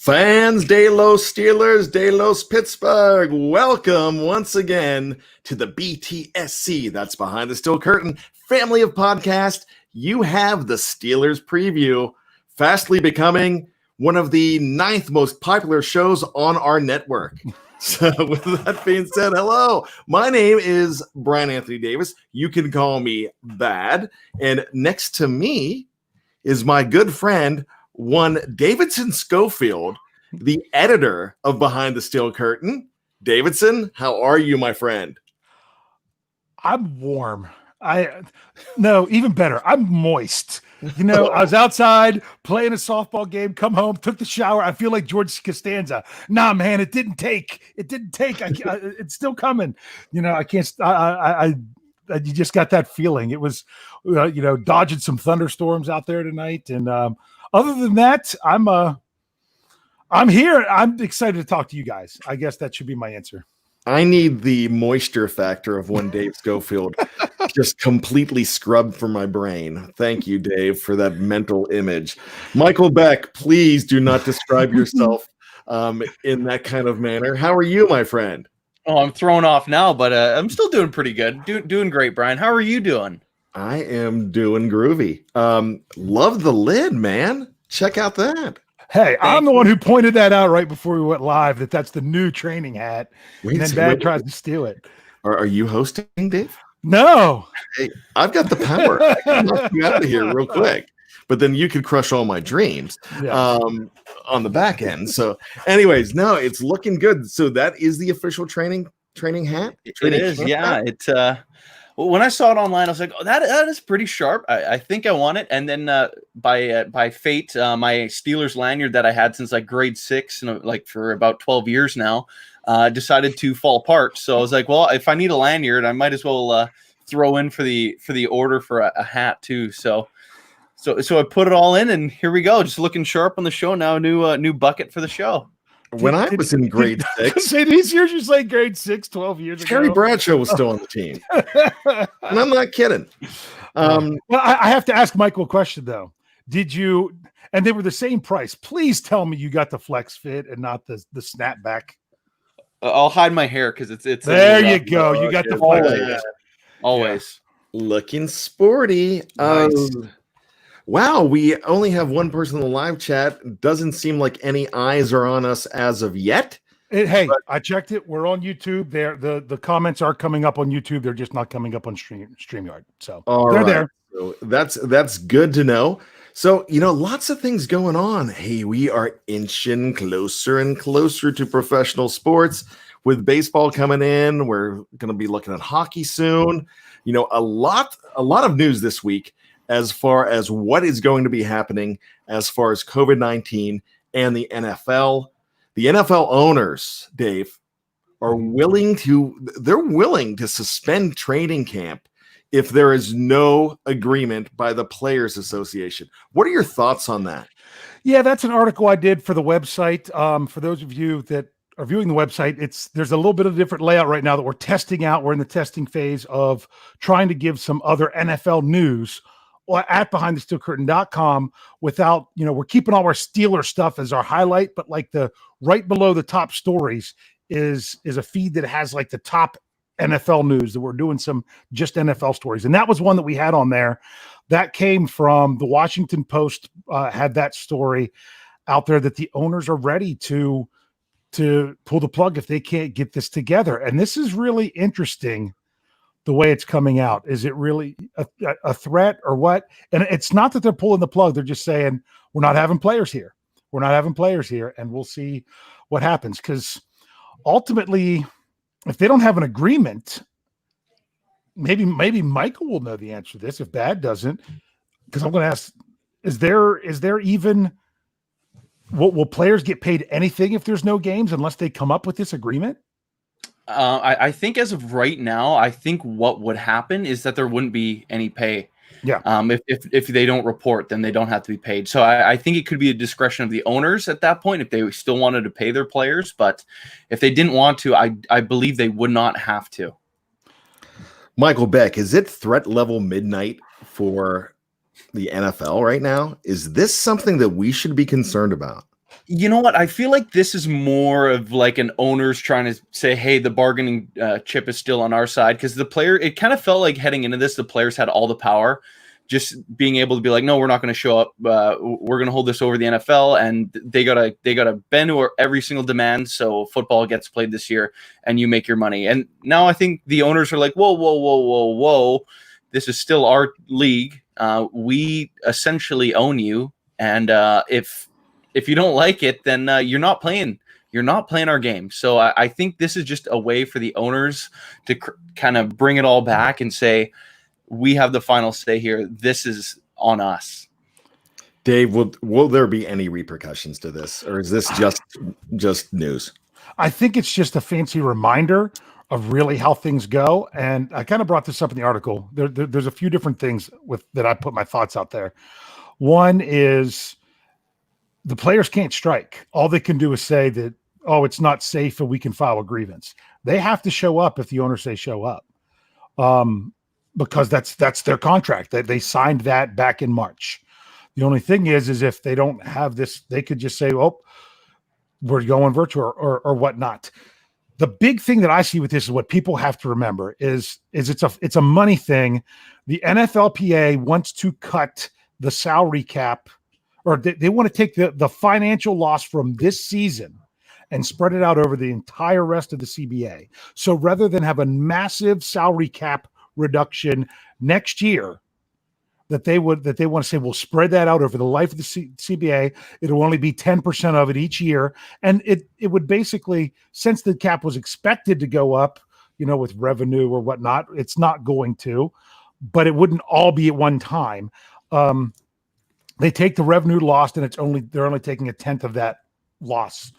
Fans de los Steelers, de los Pittsburgh, welcome once again to the BTSC, that's Behind the Steel Curtain, family of podcasts. You have the Steelers preview, fastly becoming one of the 9th most popular shows on our network. So with that being said, hello, my name is Brian Anthony Davis. You can call me Bad. And next to me is my good friend, one Davidson Schofield, the editor of Behind the Steel Curtain. Davidson, how are you, my friend? I'm warm. No, even better. I'm moist. You know, I was outside playing a softball game, come home, took the shower. I feel like George Costanza. Nah, man, it didn't take. It's still coming. You know, I can't. You just got that feeling. It was, dodging some thunderstorms out there tonight. And other than that, I'm here. I'm excited to talk to you guys. I guess that should be my answer. I need the moisture factor of one Dave Schofield just completely scrubbed from my brain. Thank you, Dave, for that mental image. Michael Beck, please do not describe yourself in that kind of manner. How are you, my friend? Oh, I'm thrown off now, but I'm still doing pretty good. Doing great, Brian. How are you doing? I am doing groovy. Love the lid, man. Check out that. Hey, I'm the one who pointed that out right before we went live, that's the new training hat. And then Bad tries to steal it. Are you hosting, Dave? No. Hey, I've got the power. I can knock you out of here real quick. But then you could crush all my dreams on the back end. So anyways, no, it's looking good. So that is the official training hat? It is, yeah. It when I saw it online, I was like, "Oh, that is pretty sharp. I think I want it." And then by fate, my Steelers lanyard that I had since like grade 6 and like for about 12 years now, decided to fall apart. So I was like, "Well, if I need a lanyard, I might as well throw in for the order for a hat too." So I put it all in, and here we go. Just looking sharp on the show now. New bucket for the show. When I was in grade 6, say these years, you say grade 6, 12 years ago. Terry Bradshaw was still on the team, and I'm not kidding. Well, I have to ask Michael a question though. Did you? And they were the same price. Please tell me you got the flex fit and not the snapback. I'll hide my hair because it's. There you go. You got the flex. Always looking sporty. Nice. Wow, we only have one person in the live chat. Doesn't seem like any eyes are on us as of yet. I checked it. We're on YouTube. There, the comments are coming up on YouTube. They're just not coming up on StreamYard. So they're there. So that's good to know. So, lots of things going on. Hey, we are inching closer and closer to professional sports with baseball coming in. We're going to be looking at hockey soon. A lot of news this week as far as what is going to be happening as far as COVID-19 and the NFL. The NFL owners, Dave, are willing to suspend training camp if there is no agreement by the Players Association. What are your thoughts on that? Yeah, that's an article I did for the website. For those of you that are viewing the website, there's a little bit of a different layout right now that we're testing out. We're in the testing phase of trying to give some other NFL news at behindthesteelcurtain.com without, we're keeping all our Steeler stuff as our highlight, but like the right below the top stories is a feed that has like the top NFL news that we're doing some just NFL stories. And that was one that we had on there that came from the Washington Post, had that story out there that the owners are ready to pull the plug if they can't get this together. And this is really interesting. The way it's coming out, is it really a threat or what? And it's not that they're pulling the plug. They're just saying, we're not having players here. We're not having players here. And we'll see what happens. Because ultimately, if they don't have an agreement, maybe Michael will know the answer to this if Bad doesn't. Because I'm going to ask, is there even, will players get paid anything if there's no games unless they come up with this agreement? I think as of right now, I think what would happen is that there wouldn't be any pay. Yeah. If they don't report, then they don't have to be paid. So I think it could be a discretion of the owners at that point if they still wanted to pay their players. But if they didn't want to, I believe they would not have to. Michael Beck, is it threat level midnight for the NFL right now? Is this something that we should be concerned about? You know what? I feel like this is more of like an owner's trying to say, hey, the bargaining chip is still on our side. Because it kind of felt like heading into this, the players had all the power. Just being able to be like, no, we're not going to show up. We're going to hold this over the NFL, and they gotta bend to every single demand. So football gets played this year, and you make your money. And now I think the owners are like, whoa, whoa, whoa, whoa, whoa. This is still our league. We essentially own you, and if you don't like it, then you're not playing. You're not playing our game. So I think this is just a way for the owners to kind of bring it all back and say, we have the final say here. This is on us. Dave, will there be any repercussions to this, or is this just news? I think it's just a fancy reminder of really how things go. And I kind of brought this up in the article. There's a few different things that I put my thoughts out there. One is the players can't strike. All they can do is say that, oh, it's not safe and we can file a grievance. They have to show up if the owners say show up. Because that's their contract. They signed that back in March. The only thing is if they don't have this, they could just say, oh, we're going virtual or whatnot. The big thing that I see with this is what people have to remember is it's a money thing. The NFLPA wants to cut the salary cap, or they want to take the financial loss from this season and spread it out over the entire rest of the CBA. So rather than have a massive salary cap reduction next year, that they want to say, we'll spread that out over the life of the CBA. It'll only be 10% of it each year. And it would basically, since the cap was expected to go up, with revenue or whatnot, it's not going to, but it wouldn't all be at one time. They take the revenue lost, and they're only taking a tenth of that loss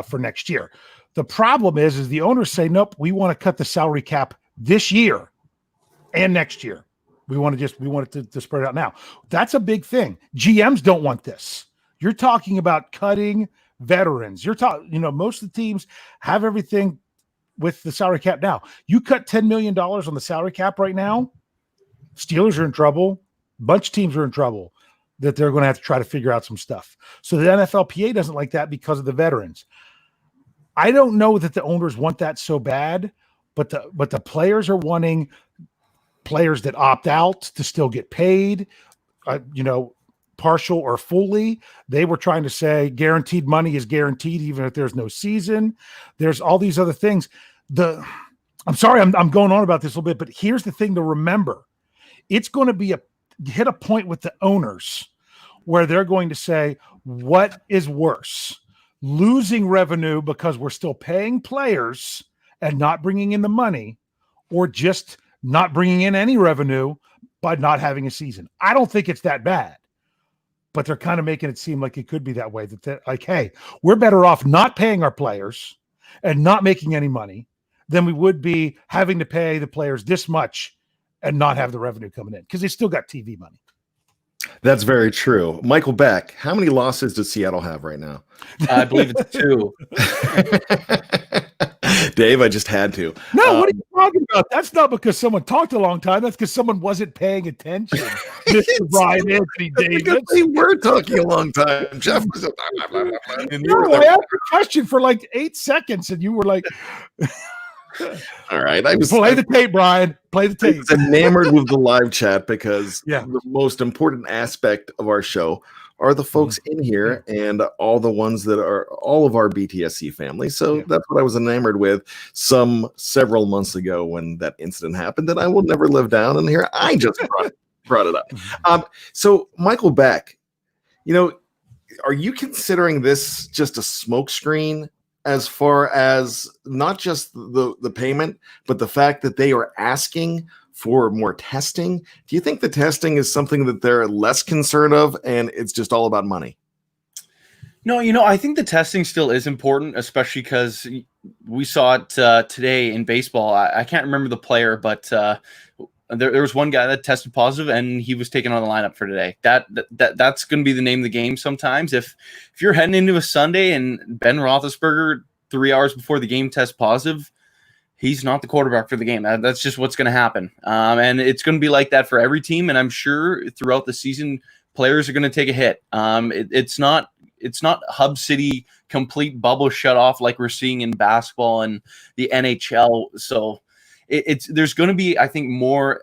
for next year. The problem is the owners say, nope, we want to cut the salary cap this year and next year. We want it to spread it out now. That's a big thing. GMs don't want this. You're talking about cutting veterans. You're talking, most of the teams have everything with the salary cap now. You cut $10 million on the salary cap right now, Steelers are in trouble. A bunch of teams are in trouble that they're going to have to try to figure out some stuff. So the NFLPA doesn't like that because of the veterans. I don't know that the owners want that so bad, but the players are wanting players that opt out to still get paid, partial or fully. They were trying to say guaranteed money is guaranteed even if there's no season. There's all these other things. I'm sorry, I'm going on about this a little bit, but here's the thing to remember. It's going to hit a point with the owners where they're going to say, what is worse? Losing revenue because we're still paying players and not bringing in the money, or just not bringing in any revenue by not having a season. I don't think it's that bad, but they're kind of making it seem like it could be that way, that hey, we're better off not paying our players and not making any money than we would be having to pay the players this much and not have the revenue coming in, because they still got TV money. That's very true. Michael Beck, how many losses does Seattle have right now? I believe it's 2. Dave, I just had to. No, what are you talking about? That's not because someone talked a long time. That's because someone wasn't paying attention. Mr. Brian Anthony Davis. Because we were talking a long time. Jeff was and you were like, I asked a question for like 8 seconds, and you were like, all right. Play the tape, Brian. Play the tape. I was enamored with the live chat because the most important aspect of our show are the folks in here and all the ones that are all of our BTSC family. So that's what I was enamored with several months ago when that incident happened that I will never live down. And here I just brought it up. So Michael Beck, are you considering this just a smokescreen as far as not just the payment, but the fact that they are asking for more testing? Do you think the testing is something that they're less concerned of and it's just all about money? No, I think the testing still is important, especially because we saw it today in baseball. I can't remember the player, but there was one guy that tested positive and he was taken on the lineup for today. That's going to be the name of the game sometimes. If you're heading into a Sunday and Ben Roethlisberger 3 hours before the game tests positive, he's not the quarterback for the game. That's just what's going to happen. And it's going to be like that for every team. And I'm sure throughout the season, players are going to take a hit. It's not it's not hub city complete bubble shut off like we're seeing in basketball and the NHL. So there's going to be, I think, more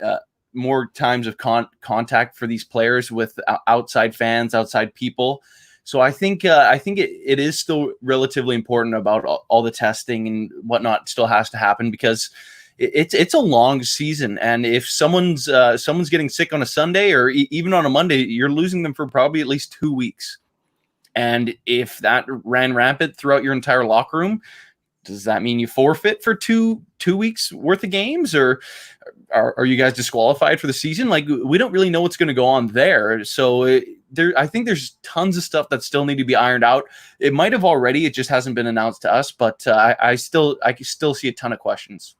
times of contact for these players with outside fans, outside people. So I think it is still relatively important about all the testing and whatnot still has to happen, because it's a long season, and if someone's getting sick on a Sunday or even on a Monday, you're losing them for probably at least 2 weeks. And if that ran rampant throughout your entire locker room, does that mean you forfeit for two weeks worth of games, or are you guys disqualified for the season? Like, we don't really know what's going to go on there. So I think there's tons of stuff that still need to be ironed out. It might have already, it just hasn't been announced to us, but I can still see a ton of questions.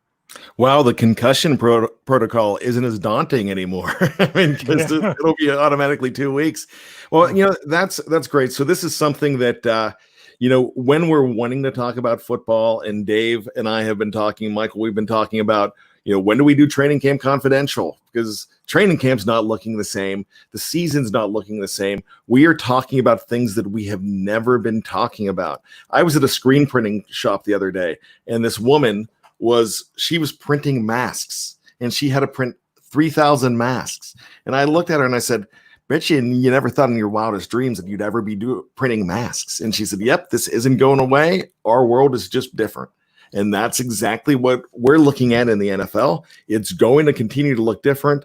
Wow, the concussion protocol isn't as daunting anymore. I mean, because it'll be automatically 2 weeks. Well, that's great. So this is something that, when we're wanting to talk about football, and Dave and I have been talking, Michael, we've been talking about, when do we do training camp confidential? Because training camp's not looking the same. The season's not looking the same. We are talking about things that we have never been talking about. I was at a screen printing shop the other day, and this woman was printing masks, and she had to print 3,000 masks. And I looked at her and I said, bet you never thought in your wildest dreams that you'd ever be printing masks. And she said, yep, this isn't going away. Our world is just different. And that's exactly what we're looking at in the NFL. It's going to continue to look different.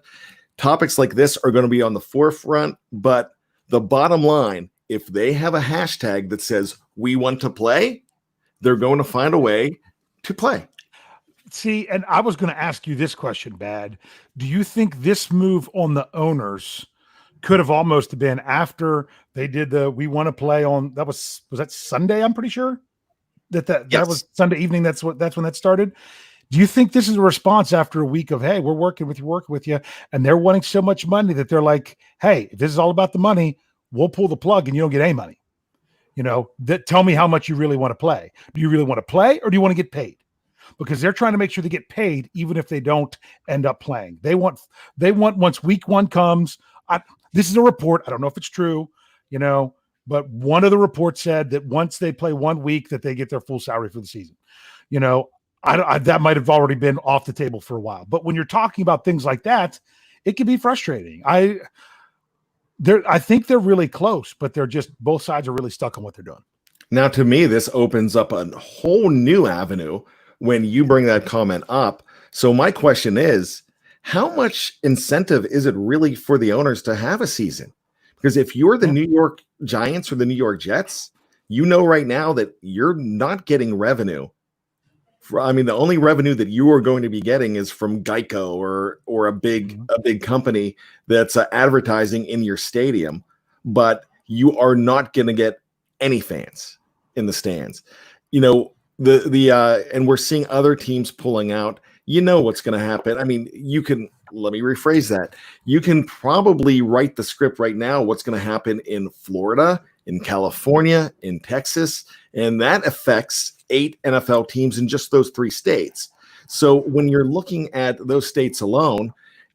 Topics like this are going to be on the forefront, but the bottom line, if they have a hashtag that says we want to play, they're going to find a way to play. See, and I was going to ask you this question, Bad. Do you think this move on the owners could have almost been after they did we want to play on, was that Sunday? I'm pretty sure that was Sunday evening. That's when that started. Do you think this is a response after a week of, hey, we're working with you, and they're wanting so much money that they're like, hey, if this is all about the money, we'll pull the plug and you don't get any money. Tell me how much you really want to play. Do you really want to play, or do you want to get paid? Because they're trying to make sure they get paid, even if they don't end up playing. They want once week one comes. This is a report. I don't know if it's true, but one of the reports said that once they play 1 week, that they get their full salary for the season. That might have already been off the table for a while. But when you're talking about things like that, it can be frustrating. I think they're really close, but they're just, both sides are really stuck on what they're doing. Now, to me, this opens up a whole new avenue when you bring that comment up. So my question is, how much incentive is it really for the owners to have a season? Because if you're the New York Giants or the New York Jets, right now that you're not getting revenue. The only revenue that you are going to be getting is from Geico or a big company that's advertising in your stadium, but you are not going to get any fans in the stands. And we're seeing other teams pulling out. What's going to happen. Let me rephrase that. You can probably write the script right now, what's going to happen in Florida, in California, in Texas, and that affects 8 NFL teams in just those 3 states. So when you're looking at those states alone,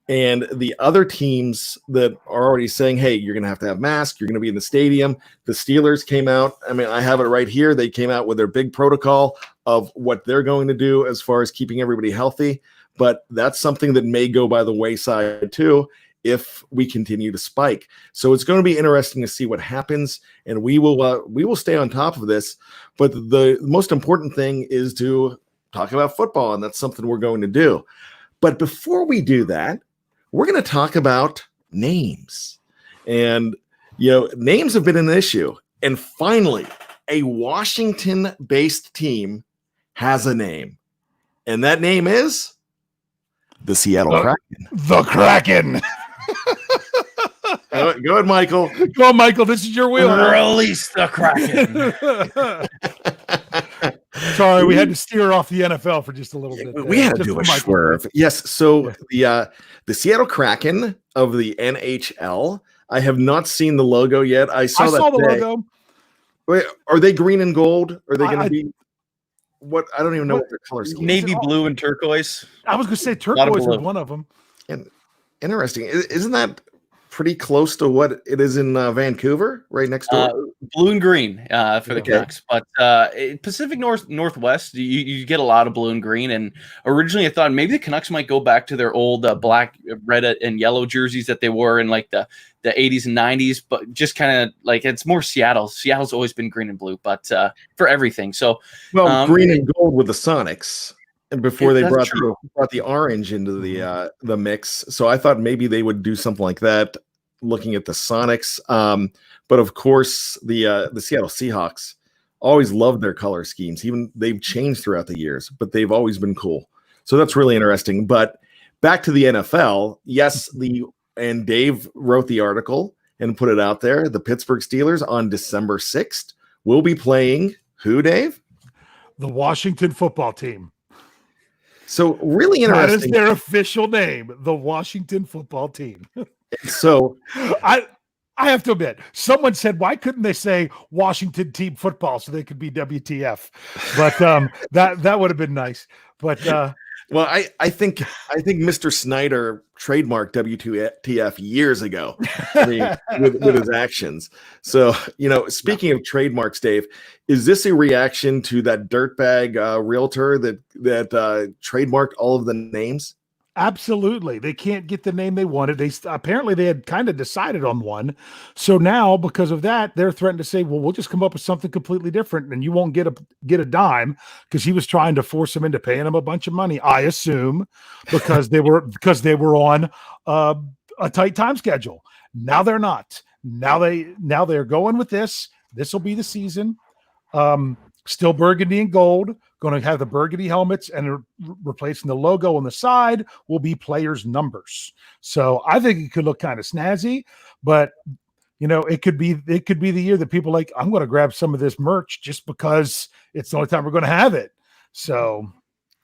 and the other teams that are already saying, hey, you're going to have masks, you're going to be in the stadium. The Steelers came out. I have it right here. They came out with their big protocol of what they're going to do as far as keeping everybody healthy. But that's something that may go by the wayside too if we continue to spike. So it's going to be interesting to see what happens, and we will stay on top of this. But the most important thing is to talk about football, and that's something we're going to do. But before we do that, we're going to talk about names. And, names have been an issue. And finally, a Washington-based team has a name. And that name is the Seattle Kraken. The Kraken. Go ahead, Michael. Go on, Michael. This is your wheel. Release the Kraken. Sorry, we had to steer off the NFL for just a little bit. We had to do a swerve. Yes. So the Seattle Kraken of the NHL. I have not seen the logo yet. I saw the logo. Wait, are they green and gold? Are they going to be what? I don't even know what their color scheme is. Navy blue and turquoise. I was going to say turquoise was one of them. And interesting. Isn't that pretty close to what it is in Vancouver, right next door. Blue and green for the Canucks, but Pacific Northwest, you get a lot of blue and green. And originally, I thought maybe the Canucks might go back to their old black, red, and yellow jerseys that they wore in like the 80s and 90s, but just kind of like it's more Seattle. Seattle's always been green and blue, but for everything. So, green and gold with the Sonics. And before they brought the orange into the mix, so I thought maybe they would do something like that. Looking at the Sonics, but of course the Seattle Seahawks always loved their color schemes. Even they've changed throughout the years, but they've always been cool. So that's really interesting. But back to the NFL, yes, and Dave wrote the article and put it out there. The Pittsburgh Steelers on December 6th will be playing who, Dave? The Washington football team. So really interesting. That is their official name, the Washington football team. So I have to admit, someone said, why couldn't they say Washington team football so they could be WTF? But that would have been nice. But well, I think Mr. Snyder trademarked WTF years ago with his actions. So, speaking of trademarks, Dave, is this a reaction to that dirtbag realtor that trademarked all of the names? Absolutely. They can't get the name they wanted. Apparently they had kind of decided on one. So now because of that, they're threatening to say, well, we'll just come up with something completely different and you won't get a dime, because he was trying to force them into paying him a bunch of money, I assume, because they were on a tight time schedule. Now they're not. Now they're going with this. This will be the season. Still burgundy and gold. Going to have the burgundy helmets, and replacing the logo on the side will be players' numbers. So I think it could look kind of snazzy, but it could be the year that people like, I'm going to grab some of this merch just because it's the only time we're going to have it. So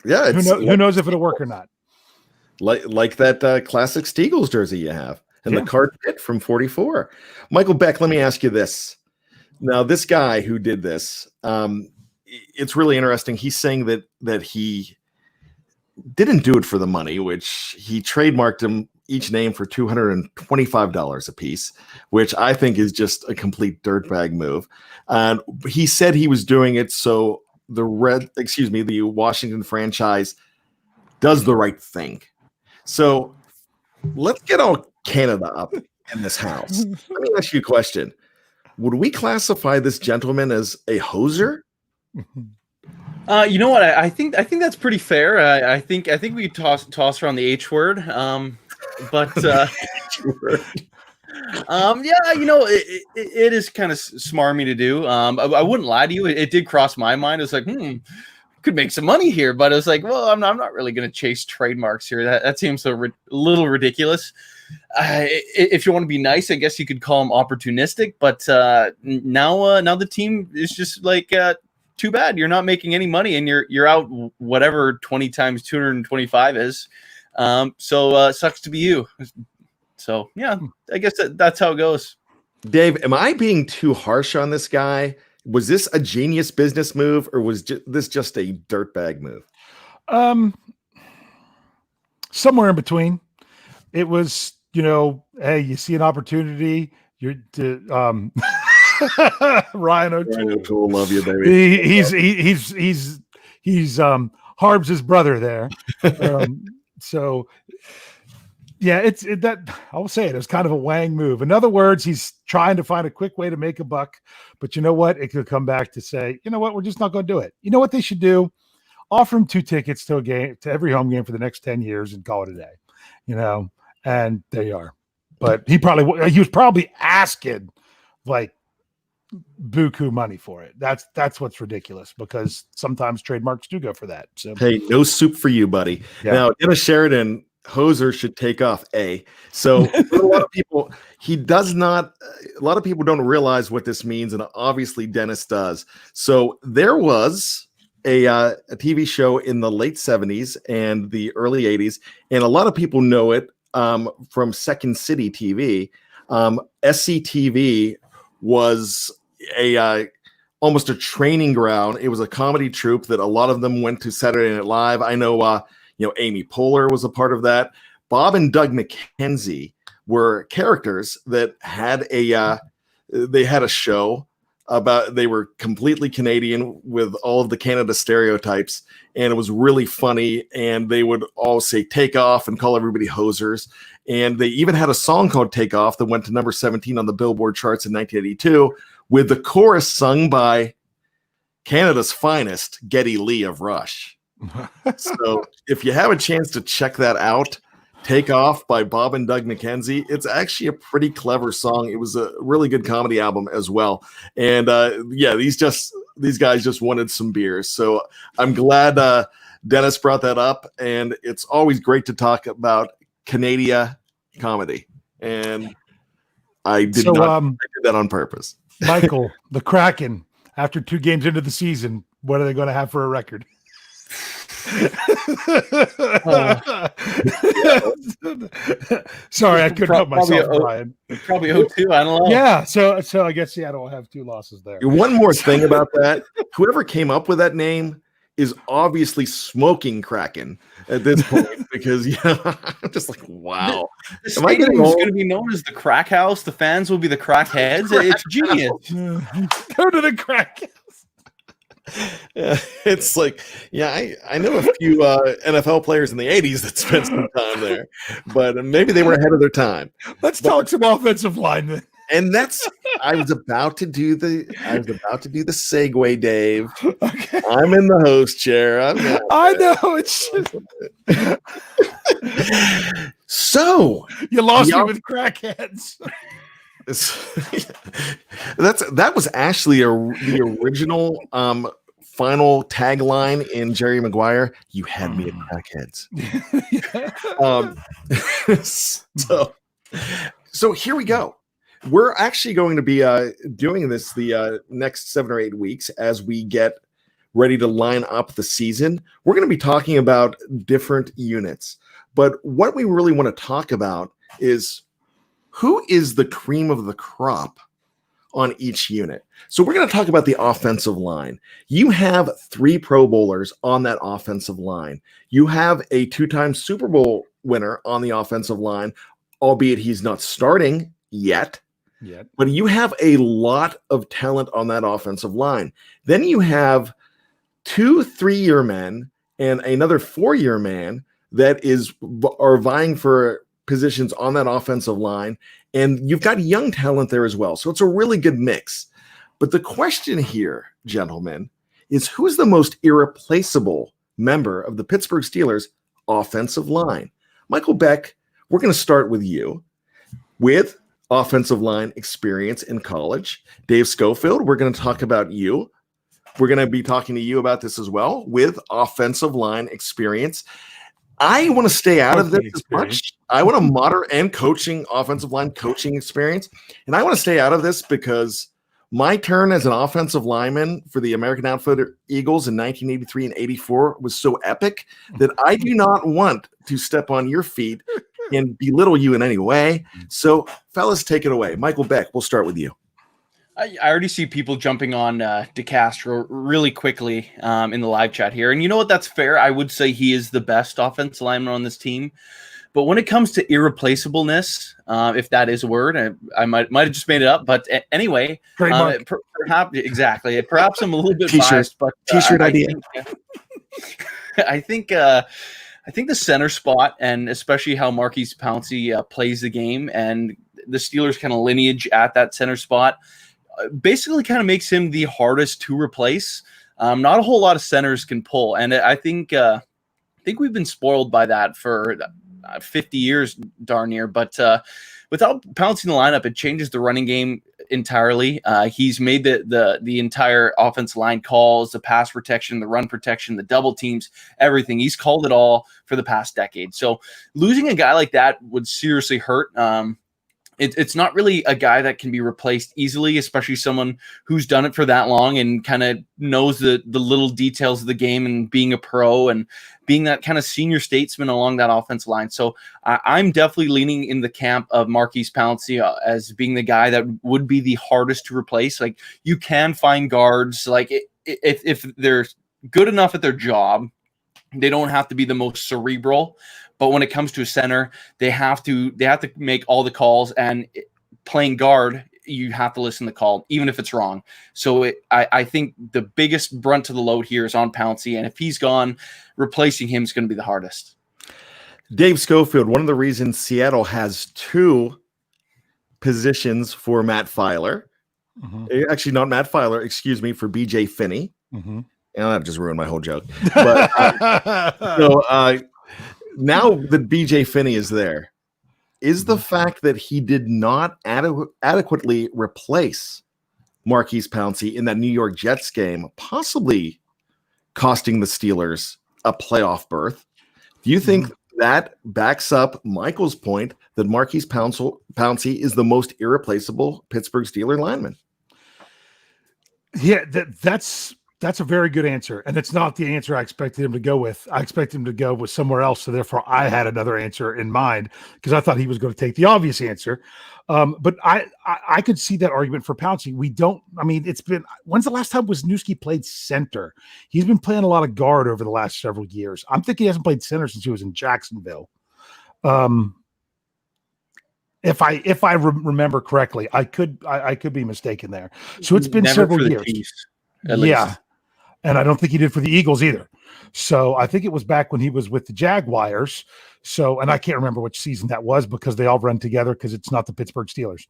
yeah, who knows if it'll work or not? Like that classic Steagles jersey you have, and the card pit from 44. Michael Beck, let me ask you this. Now, this guy who did this, it's really interesting. He's saying that he didn't do it for the money, which he trademarked him each name for $225 a piece, which I think is just a complete dirtbag move. And he said he was doing it so the Washington franchise does the right thing. So let's get all Canada up in this house. Let me ask you a question. Would we classify this gentleman as a hoser? You know what? I think that's pretty fair. I think we toss around the H word. But yeah, it is kind of smarmy to do. I wouldn't lie to you. It did cross my mind. It was like, could make some money here, but it was like, well, I'm not really going to chase trademarks here. That seems a little ridiculous. If you want to be nice, I guess you could call him opportunistic. But now the team is just like, too bad you're not making any money, and you're out whatever 20 times 225 is. So sucks to be you. So yeah, I guess that's how it goes. Dave, am I being too harsh on this guy? Was this a genius business move, or was this just a dirtbag move? Somewhere in between. It was, hey, you see an opportunity. Ryan O'Toole, love you, baby. He's Harbs' brother there. So yeah, I will say it was kind of a Wang move. In other words, he's trying to find a quick way to make a buck, but you know what? It could come back to say, you know what? We're just not going to do it. You know what they should do? Offer him 2 tickets to every home game for the next 10 years and call it a day, and there you are. But he was probably asking like buku money for it. That's what's ridiculous, because sometimes trademarks do go for that. So hey, no soup for you, buddy. Yeah. Now, Dennis Sheridan, hoser should take off. So a lot of people, a lot of people don't realize what this means, and obviously Dennis does. So there was a TV show in the late 70s and the early 80s, and a lot of people know it from Second City TV. SCTV was almost a training ground. It was a comedy troupe that a lot of them went to Saturday Night Live. I know Amy Poehler was a part of that. Bob and Doug McKenzie were characters that had a show about, they were completely Canadian with all of the Canada stereotypes, and it was really funny. And they would all say "take off" and call everybody hosers. And they even had a song called "Take Off" that went to number 17 on the Billboard charts in 1982, with the chorus sung by Canada's finest, Geddy Lee of Rush. So if you have a chance to check that out, "Take Off" by Bob and Doug McKenzie. It's actually a pretty clever song. It was a really good comedy album as well. And these guys just wanted some beers. So I'm glad Dennis brought that up. And it's always great to talk about Canadian comedy. And I did that on purpose. Michael, the Kraken, after 2 games into the season, what are they going to have for a record? Sorry, I couldn't help myself, Brian. Probably 0-2. I don't know. Yeah, so I guess Seattle will have 2 losses there. One more thing about that: whoever came up with that name is obviously smoking Kraken at this point, because I'm just like, wow. The stadium is going to be known as the Crack House. The fans will be the Crackheads. It's genius. Go to the Crack House. Yeah, it's like, I know a few NFL players in the 80s that spent some time there, but maybe they were ahead of their time. Let's talk some offensive linemen. And I was about to do the segue, Dave. Okay. I'm in the host chair. I know it's so you lost me with crackheads. That was actually the original final tagline in Jerry Maguire. "You had me at crackheads." So here we go. We're actually going to be doing this the next 7 or 8 weeks as we get ready to line up the season. We're going to be talking about different units, but what we really want to talk about is who is the cream of the crop on each unit. So we're going to talk about the offensive line. You have 3 Pro Bowlers on that offensive line. You have a 2-time Super Bowl winner on the offensive line, albeit he's not starting yet. But you have a lot of talent on that offensive line. Then you have 2 3-year men and another 4-year man that are vying for positions on that offensive line. And you've got young talent there as well. So it's a really good mix. But the question here, gentlemen, is who's the most irreplaceable member of the Pittsburgh Steelers offensive line? Michael Beck, we're going to start with you with offensive line experience in college. Dave Schofield, we're going to talk about you. We're going to be talking to you about this as well with offensive line experience. I want to stay out of this as much. I want to moderate and offensive line coaching experience. And I want to stay out of this because my turn as an offensive lineman for the American Outfitter Eagles in 1983 and 84 was so epic that I do not want to step on your feet and belittle you in any way. So, fellas, take it away. Michael Beck, we'll start with you. I already see people jumping on DeCastro really quickly in the live chat here. And you know what? That's fair. I would say he is the best offensive lineman on this team. But when it comes to irreplaceableness, if that is a word, I might have just made it up. But anyway, perhaps exactly. Perhaps I'm a little bit biased, but T-shirt idea. I think the center spot, and especially how Maurkice Pouncey plays the game, and the Steelers kind of lineage at that center spot, basically kind of makes him the hardest to replace. Not a whole lot of centers can pull, and I think we've been spoiled by that for 50 years, darn near. But without Pouncey in the lineup, it changes the running game entirely. He's made the entire offense line calls, the pass protection, the run protection, the double teams, everything. He's called it all for the past decade. So losing a guy like that would seriously hurt. It's not really a guy that can be replaced easily, especially someone who's done it for that long and kind of knows the little details of the game and being a pro and being that kind of senior statesman along that offense line. So I'm definitely leaning in the camp of Maurkice Pouncey as being the guy that would be the hardest to replace. Like, you can find guards, like if they're good enough at their job, they don't have to be the most cerebral, But when it comes to a center, they have to make all the calls, and playing guard, you have to listen to the call, even if it's wrong. So I think the biggest brunt to the load here is on Pouncey, and if he's gone, replacing him is going to be the hardest. Dave Schofield, one of the reasons Seattle has 2 positions for Matt Filer, actually not Matt Filer, excuse me, for BJ Finney. And I've just ruined my whole joke. But now that BJ Finney is there, is the fact that he did not adequately replace Maurkice Pouncey in that New York Jets game possibly costing the Steelers a playoff berth? Do you think that backs up Michael's point that Maurkice Pouncey is the most irreplaceable Pittsburgh Steelers lineman? Yeah, that's a very good answer. And it's not the answer I expected him to go with. I expected him to go with somewhere else. So therefore I had another answer in mind because I thought he was going to take the obvious answer. But I could see that argument for Pouncey. When's the last time Wisniewski played center? He's been playing a lot of guard over the last several years. I'm thinking he hasn't played center since he was in Jacksonville. If I remember correctly, I could be mistaken there. So it's been several years. Chiefs, yeah. And I don't think he did for the Eagles either. So I think it was back when he was with the Jaguars. So, and I can't remember which season that was because they all run together because it's not the Pittsburgh Steelers.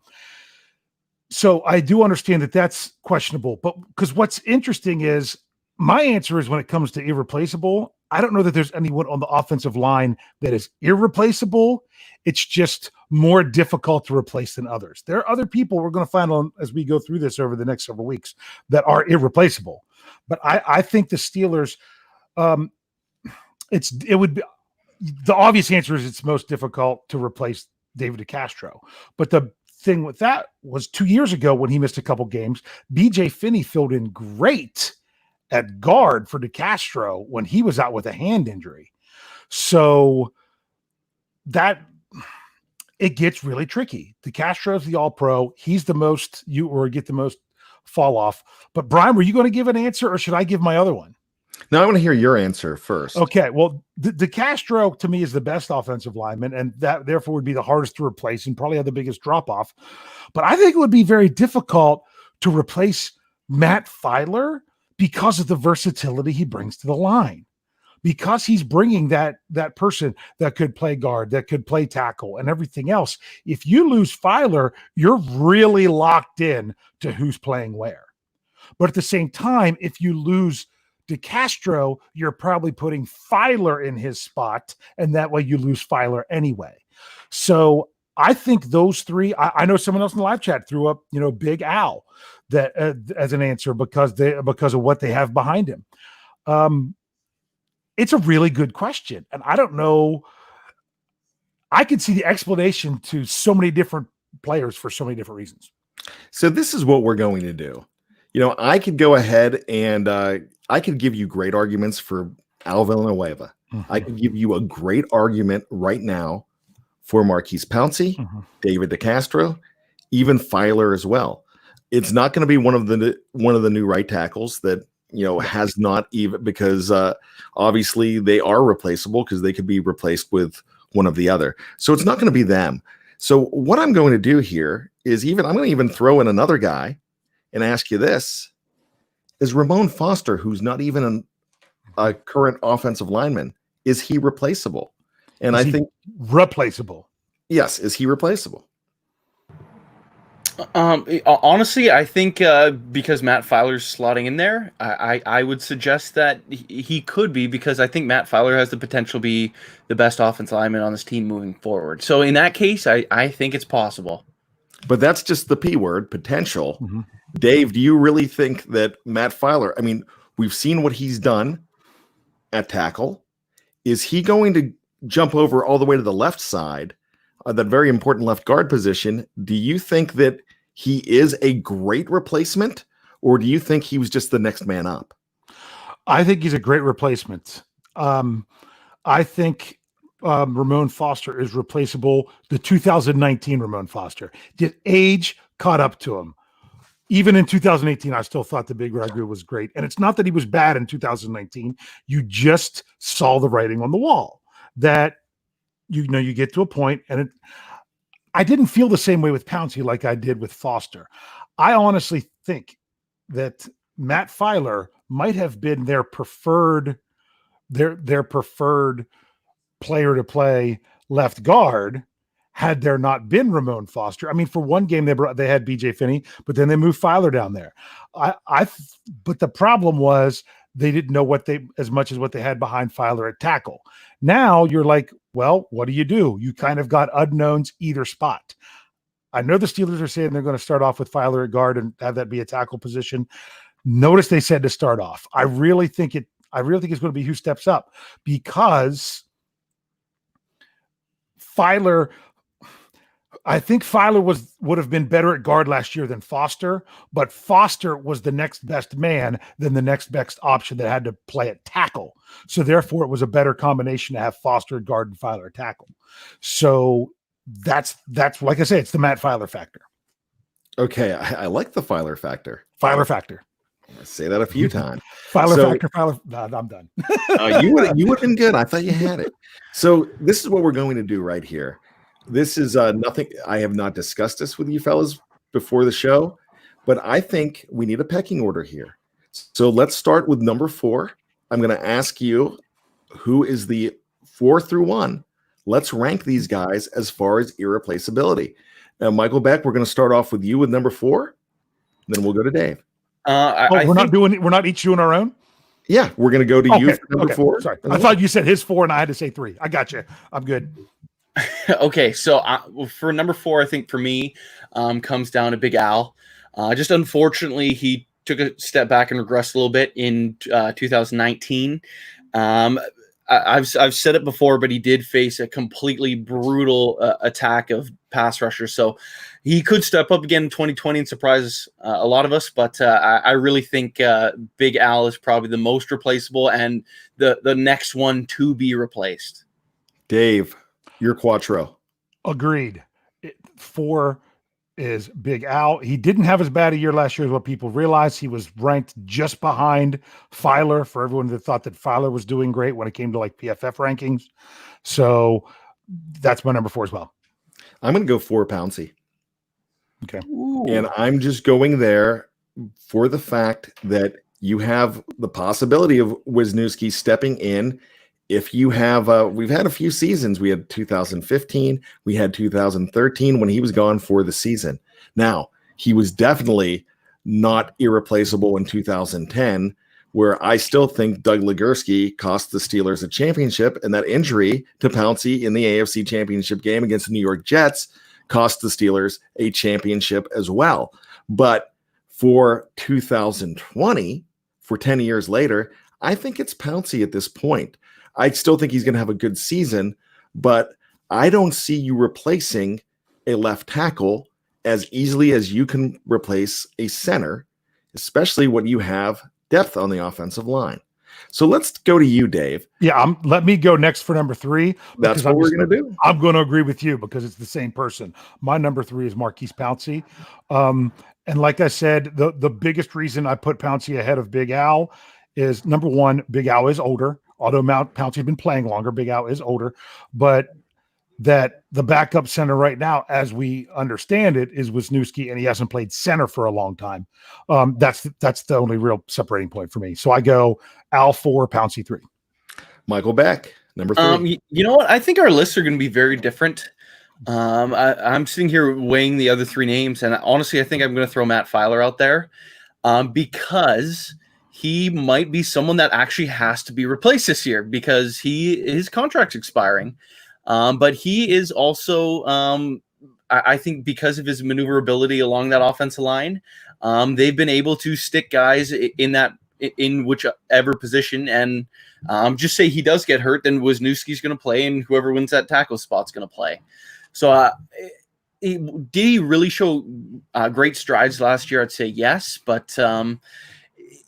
So I do understand that that's questionable. But because what's interesting is my answer is when it comes to irreplaceable, I don't know that there's anyone on the offensive line that is irreplaceable. It's just more difficult to replace than others. There are other people we're going to find on as we go through this over the next several weeks that are irreplaceable. But I think the Steelers, it would be the obvious answer is it's most difficult to replace David DeCastro. But the thing with that was 2 years ago when he missed a couple games, BJ Finney filled in great at guard for DeCastro when he was out with a hand injury. So that it gets really tricky. DeCastro's the all-pro. He's the most get the most fall off. But Brian, were you going to give an answer or should I give my other one? Now I want to hear your answer first. Okay. Well, DeCastro to me is the best offensive lineman and that therefore would be the hardest to replace and probably have the biggest drop off. But I think it would be very difficult to replace Matt Filer because of the versatility he brings to the line, because he's bringing that person that could play guard, that could play tackle and everything else. If you lose Filer, you're really locked in to who's playing where. But at the same time, if you lose DeCastro, you're probably putting Filer in his spot, and that way you lose Filer anyway. So I think those three, I know someone else in the live chat threw up, Big Al that as an answer because of what they have behind him. It's a really good question. And I don't know. I could see the explanation to so many different players for so many different reasons. So this is what we're going to do. I could go ahead and I could give you great arguments for Al Villanueva. I could give you a great argument right now for Maurkice Pouncey, David DeCastro, even Filer as well. It's not going to be one of the new right tackles that has not even because obviously they are replaceable because they could be replaced with one of the other. So it's not going to be them. So what I'm going to do here is I'm going to even throw in another guy and ask you this: is Ramon Foster, who's not even a current offensive lineman, is he replaceable? And I think replaceable. Yes, is he replaceable? Honestly, I think because Matt Filer's slotting in there, I would suggest that he could be, because I think Matt Filer has the potential to be the best offensive lineman on this team moving forward. So in that case, I think it's possible. But that's just the P word, potential. Dave, do you really think that Matt Filer, we've seen what he's done at tackle. Is he going to jump over all the way to the left side, that very important left guard position? Do you think that he is a great replacement, or do you think he was just the next man up? I think he's a great replacement. I think Ramon Foster is replaceable. The 2019 Ramon Foster. Did age caught up to him? Even in 2018, I still thought the Big Ragu was great. And it's not that he was bad in 2019. You just saw the writing on the wall that you get to a point, and I didn't feel the same way with Pouncey like I did with Foster. I honestly think that Matt Filer might have been their preferred player to play left guard had there not been Ramon Foster. I mean, for one game they had BJ Finney, but then they moved Filer down there. But the problem was they didn't know as much as what they had behind Filer at tackle. Now you're like, well, what do? You kind of got unknowns either spot. I know the Steelers are saying they're going to start off with Filer at guard and have that be a tackle position. Notice they said to start off. I really think it's going to be who steps up, because I think Filer would have been better at guard last year than Foster, but Foster was the next best man than the next best option that had to play at tackle. So therefore, it was a better combination to have Foster at guard and Filer at tackle. So that's like I say, it's the Matt Filer factor. Okay, I like the Filer factor. Filer factor. I say that a few times. Filer factor. No, I'm done. You would have been good. I thought you had it. So this is what we're going to do right here. This is nothing. I have not discussed this with you fellas before the show, but I think we need a pecking order here. So let's start with number 4. I'm going to ask you who is the 4 through 1. Let's rank these guys as far as irreplaceability. Now, Michael Beck, we're going to start off with you with number 4. Then we'll go to Dave. We're not each doing our own. Yeah, we're going to go to you for number 4. Sorry, I thought you said his 4 and I had to say 3. I got you. I'm good. Okay, so for number 4, I think for me comes down to Big Al. Just unfortunately, he took a step back and regressed a little bit in 2019. I've said it before, but he did face a completely brutal attack of pass rushers. So he could step up again in 2020 and surprise a lot of us. But I really think Big Al is probably the most replaceable and the next one to be replaced. Dave, your Quattro. Agreed. 4 is Big Al. He didn't have as bad a year last year as what people realized. He was ranked just behind Filer for everyone that thought that Filer was doing great when it came to like PFF rankings. So that's my number 4 as well. I'm going to go 4 Pouncey. Okay. Ooh. And I'm just going there for the fact that you have the possibility of Wisniewski stepping in. If you have, we've had a few seasons. We had 2015. We had 2013 when he was gone for the season. Now, he was definitely not irreplaceable in 2010, where I still think Doug Legursky cost the Steelers a championship, and that injury to Pouncey in the AFC Championship game against the New York Jets cost the Steelers a championship as well. But for 2020, for 10 years later, I think it's Pouncey at this point. I still think he's going to have a good season, but I don't see you replacing a left tackle as easily as you can replace a center, especially when you have depth on the offensive line. So let's go to you, Dave. Yeah, let me go next for number 3. That's what we're going to do. I'm going to agree with you because it's the same person. My number 3 is Marquise Pouncey. And like I said, the biggest reason I put Pouncey ahead of Big Al is, number 1, Big Al is older. Although Pouncey's been playing longer, Big Al is older, but that the backup center right now, as we understand it, is Wisniewski, and he hasn't played center for a long time. That's the only real separating point for me. So I go Al 4, Pouncey 3. Michael Beck, number 3. You know what? I think our lists are going to be very different. I'm sitting here weighing the other 3 names, and honestly, I think I'm going to throw Matt Filer out there because he might be someone that actually has to be replaced this year because his contract's expiring. But he is also, I think, because of his maneuverability along that offensive line, they've been able to stick guys in whichever position. And just say he does get hurt, then Wisniewski's going to play, and whoever wins that tackle spot's going to play. So did he really show great strides last year? I'd say yes, but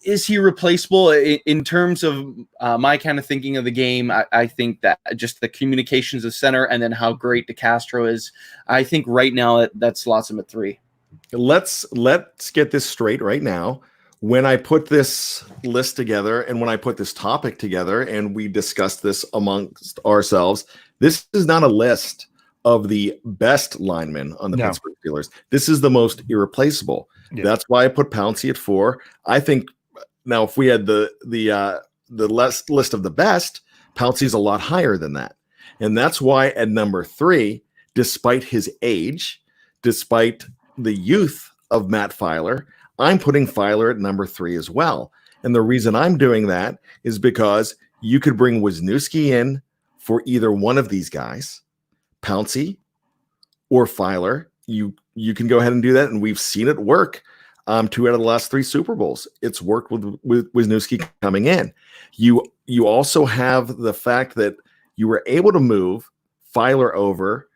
is he replaceable in terms of my kind of thinking of the game? I think that just the communications of center and then how great DeCastro is. I think right now that slots him at 3. Let's get this straight right now. When I put this list together and when I put this topic together and we discussed this amongst ourselves, This is not a list of the best linemen on the Pittsburgh Steelers. This is the most irreplaceable. Yeah. That's why I put Pouncey at 4. I think now if we had the list of the best, Pouncey's a lot higher than that. And that's why at number 3, despite his age, despite the youth of Matt Filer, I'm putting Filer at number 3 as well. And the reason I'm doing that is because you could bring Wisniewski in for either one of these guys, Pouncey or Filer. You can go ahead and do that, and we've seen it work. 2 out of the last 3 Super Bowls, it's worked with Wisniewski coming in. You also have the fact that you were able to move Filer over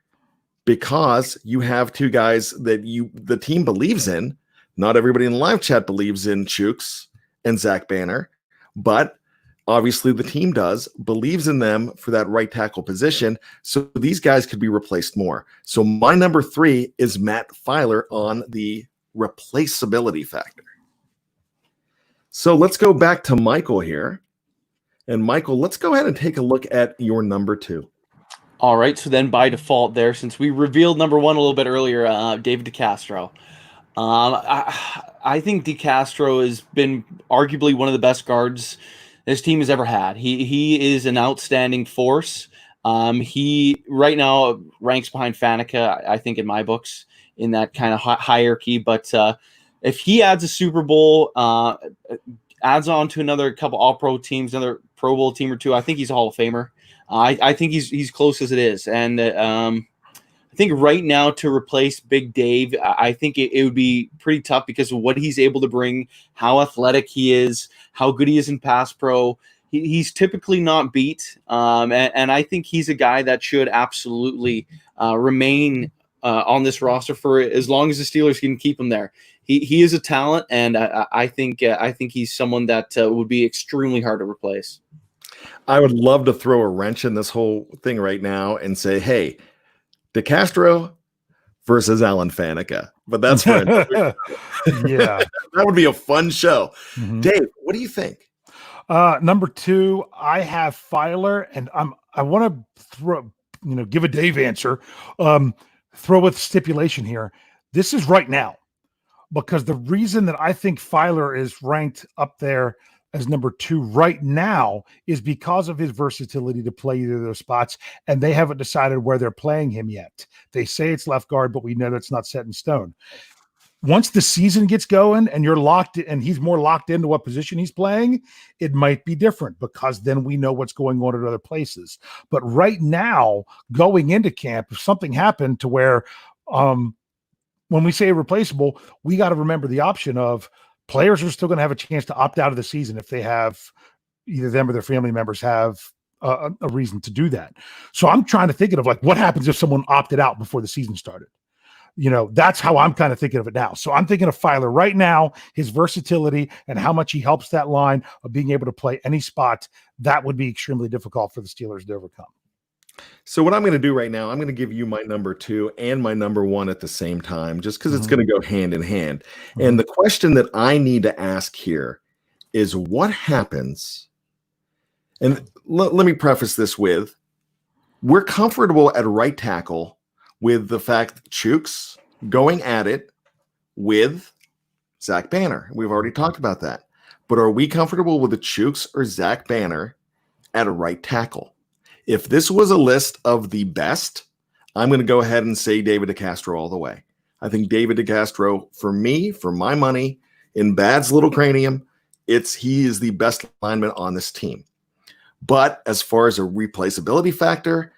because you have 2 guys that the team believes in. Not everybody in the live chat believes in Chooks and Zach Banner, but obviously the team believes in them for that right tackle position. So these guys could be replaced more. So my number 3 is Matt Filer on the replaceability factor. So let's go back to Michael here. And Michael, let's go ahead and take a look at your number 2. All right. So then by default there, since we revealed number 1 a little bit earlier, David DeCastro. I think DeCastro has been arguably one of the best guards this team has ever had. He is an outstanding force. He right now ranks behind Faneca, I think, in my books, in that kind of hierarchy. But if he adds a Super Bowl, adds on to another couple All-Pro teams, another Pro Bowl team or 2, I think he's a Hall of Famer. I think he's close as it is. And I think right now to replace Big Dave, I think it would be pretty tough because of what he's able to bring, how athletic he is, how good he is in pass pro. He's typically not beat. And I think he's a guy that should absolutely remain on this roster for as long as the Steelers can keep him there. He is a talent, and I think he's someone that would be extremely hard to replace. I would love to throw a wrench in this whole thing right now and say, hey, DeCastro versus Alan Faneca. But that's for yeah. That would be a fun show. Mm-hmm. Dave, what do you think? Number 2, I have Filer, and I want to throw, give a Dave answer. Throw with stipulation here. This is right now, because the reason that I think Filer is ranked up there as number 2 right now is because of his versatility to play either of those spots, and they haven't decided where they're playing him yet. They say it's left guard, but we know that's not set in stone. Once the season gets going and you're locked in, and he's more locked into what position he's playing, it might be different because then we know what's going on at other places. But right now, going into camp, if something happened to where when we say irreplaceable, we got to remember the option of players are still going to have a chance to opt out of the season if they have either them or their family members have a reason to do that. So I'm trying to think of like, what happens if someone opted out before the season started? That's how I'm kind of thinking of it now. So I'm thinking of Filer right now, his versatility and how much he helps that line of being able to play any spot. That would be extremely difficult for the Steelers to overcome. So what I'm going to do right now, I'm going to give you my number 2 and my number 1 at the same time, just because it's going to go hand in hand. And the question that I need to ask here is what happens, and let me preface this with, we're comfortable at right tackle with the fact that Chooks going at it with Zach Banner. We've already talked about that. But are we comfortable with the Chooks or Zach Banner at a right tackle? If this was a list of the best, I'm going to go ahead and say David DeCastro all the way. I think David DeCastro, for me, for my money, in Bad's little cranium, he is the best lineman on this team. But as far as a replaceability factor,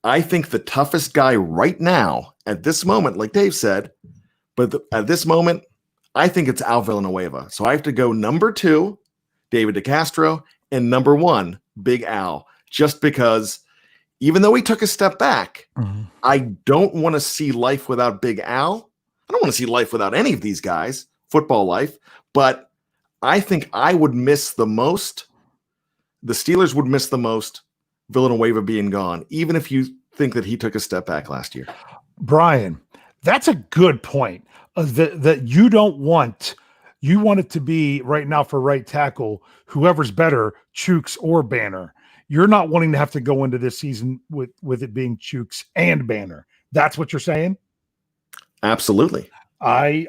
I think the toughest guy right now at this moment, like Dave said, at this moment, I think it's Al Villanueva. So I have to go number 2, David DeCastro, and number 1, Big Al. Just because even though he took a step back, I don't want to see life without Big Al. I don't want to see life without any of these guys, football life. But I think I would miss the most. The Steelers would miss the most Villanueva being gone, even if you think that he took a step back last year. Brian, that's a good point. That you don't want. You want it to be right now for right tackle, whoever's better, Chooks or Banner. you're not wanting to have to go into this season with it being Chooks and Banner. That's what you're saying? Absolutely. I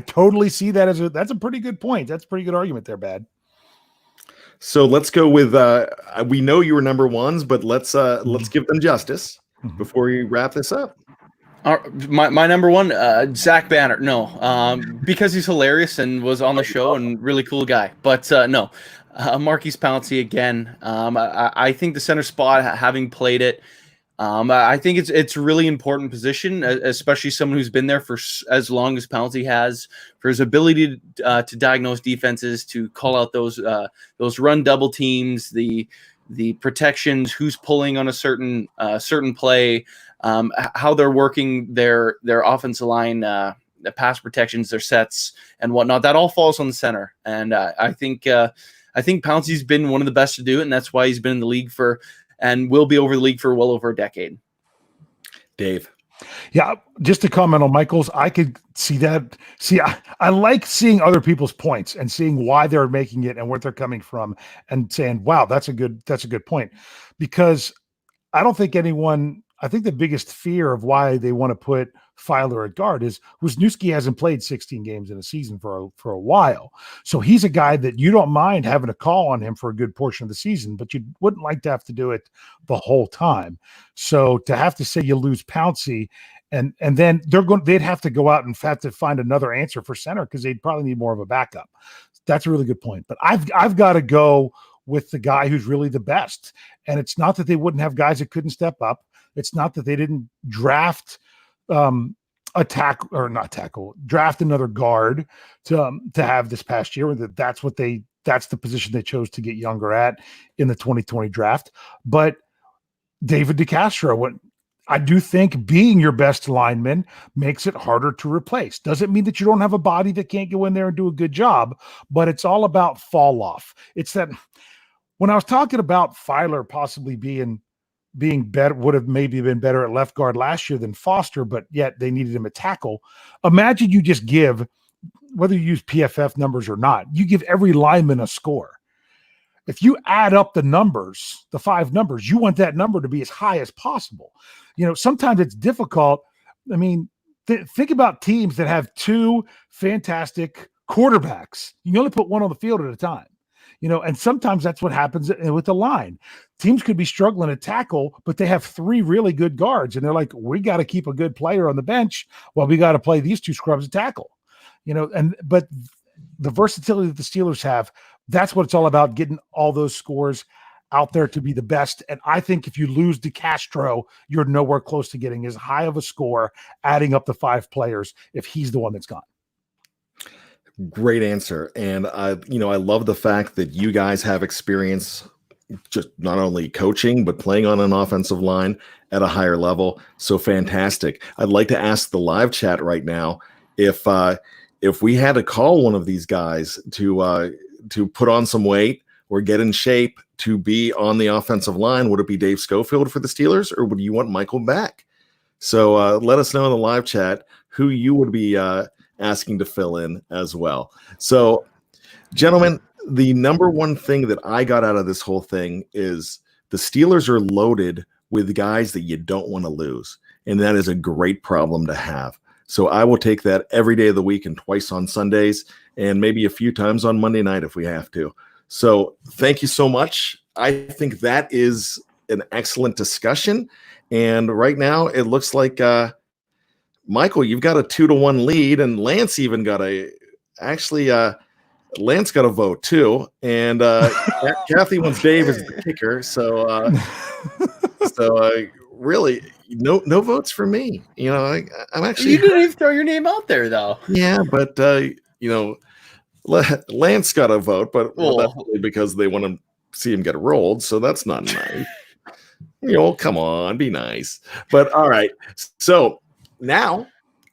totally see that that's a pretty good point. That's a pretty good argument there, Bad. So let's go with we know you were number ones, but let's give them justice before we wrap this up. My number one, Zach Banner. No, because he's hilarious and was on the show and really cool guy. But no, Marquise Pouncey again. I think the center spot, having played it, I think it's a really important position, especially someone who's been there for as long as Pouncey has, for his ability to diagnose defenses, to call out those run double teams, the protections, who's pulling on a certain play, how they're working their offensive line, the pass protections, their sets and whatnot. That all falls on the center, and I think Pouncey's been one of the best to do it, and that's why he's been in the league and will be over the league for well over a decade. Dave. Yeah, just to comment on Michael's, I could see that. I like seeing other people's points and seeing why they're making it and where they're coming from and saying, wow, that's a good point. Because I think the biggest fear of why they want to put Filer at guard is Wisniewski hasn't played 16 games in a season for a while. So he's a guy that you don't mind having a call on him for a good portion of the season, but you wouldn't like to have to do it the whole time. So to have to say you lose Pouncey and then they'd have to go out and have to find another answer for center because they'd probably need more of a backup. That's a really good point. But I've got to go with the guy who's really the best. And it's not that they wouldn't have guys that couldn't step up. It's not that they didn't draft draft another guard to have this past year. That's the position they chose to get younger at in the 2020 draft. But David DeCastro, I do think being your best lineman makes it harder to replace. Doesn't mean that you don't have a body that can't go in there and do a good job, but it's all about fall off. It's that when I was talking about Filer possibly being better, would have maybe been better at left guard last year than Foster, but yet they needed him at tackle. Imagine you just give, whether you use PFF numbers or not, you give every lineman a score. If you add up the numbers, the 5 numbers, you want that number to be as high as possible. Sometimes it's difficult. I mean, think about teams that have 2 fantastic quarterbacks. You can only put one on the field at a time. And sometimes that's what happens with the line. Teams could be struggling to tackle, but they have 3 really good guards. And they're like, we got to keep a good player on the bench while we got to play these 2 scrubs to tackle, but the versatility that the Steelers have, that's what it's all about, getting all those scores out there to be the best. And I think if you lose DeCastro, you're nowhere close to getting as high of a score, adding up the 5 players, if he's the one that's gone. Great answer. And I love the fact that you guys have experience just not only coaching, but playing on an offensive line at a higher level. So fantastic. I'd like to ask the live chat right now, if we had to call one of these guys to put on some weight or get in shape to be on the offensive line, would it be Dave Schofield for the Steelers, or would you want Michael back? So let us know in the live chat who you would be asking to fill in as well. So, gentlemen, the number one thing that I got out of this whole thing is the Steelers are loaded with guys that you don't want to lose. And that is a great problem to have. So I will take that every day of the week and twice on Sundays and maybe a few times on Monday night if we have to. So thank you so much. I think that is an excellent discussion. And right now it looks like Michael, you've got a 2-1 lead, and Lance even got Lance got a vote too, and Kathy wants Dave as the kicker. So really, no votes for me. I'm actually. You didn't even throw your name out there, though. Yeah, but Lance got a vote, but that's only because they want to see him get rolled. So that's not nice. Come on, be nice. But all right, so. Now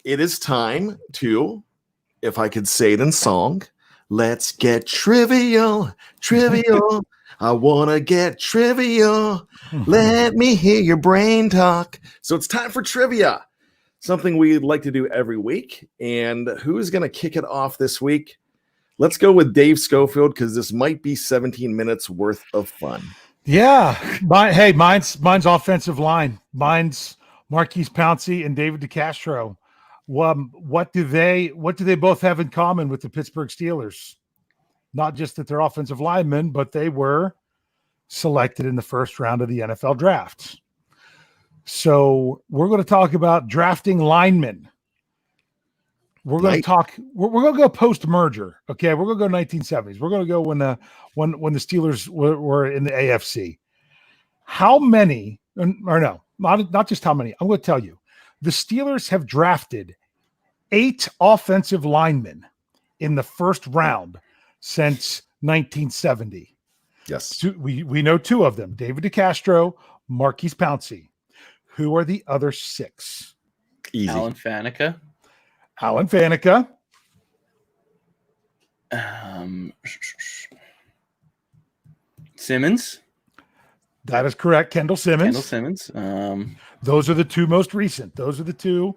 it is time to, if I could say it in song, let's get trivial. I want to get trivial. Let me hear your brain talk. So it's time for trivia, something we like to do every week. And who's going to kick it off this week? Let's go with Dave Schofield, because this might be 17 minutes worth of fun. Yeah. Mine's offensive line. Mine's Marquise Pouncey and David DeCastro. What do they both have in common with the Pittsburgh Steelers? Not just that they're offensive linemen, but they were selected in the first round of the NFL draft. So we're going to talk about drafting linemen. We're going to talk. We're going to go post merger. Okay, we're going to go 1970s. We're going to go when the Steelers were in the AFC. How many? Or no, not just how many. I'm going to tell you. The Steelers have drafted 8 offensive linemen in the first round since 1970. Yes, we know 2 of them: David DeCastro, Marquise Pouncey. Who are the other 6? Easy. Alan Faneca. Simmons. That is correct. Kendall Simmons. Those are the 2 most recent. Those are the 2,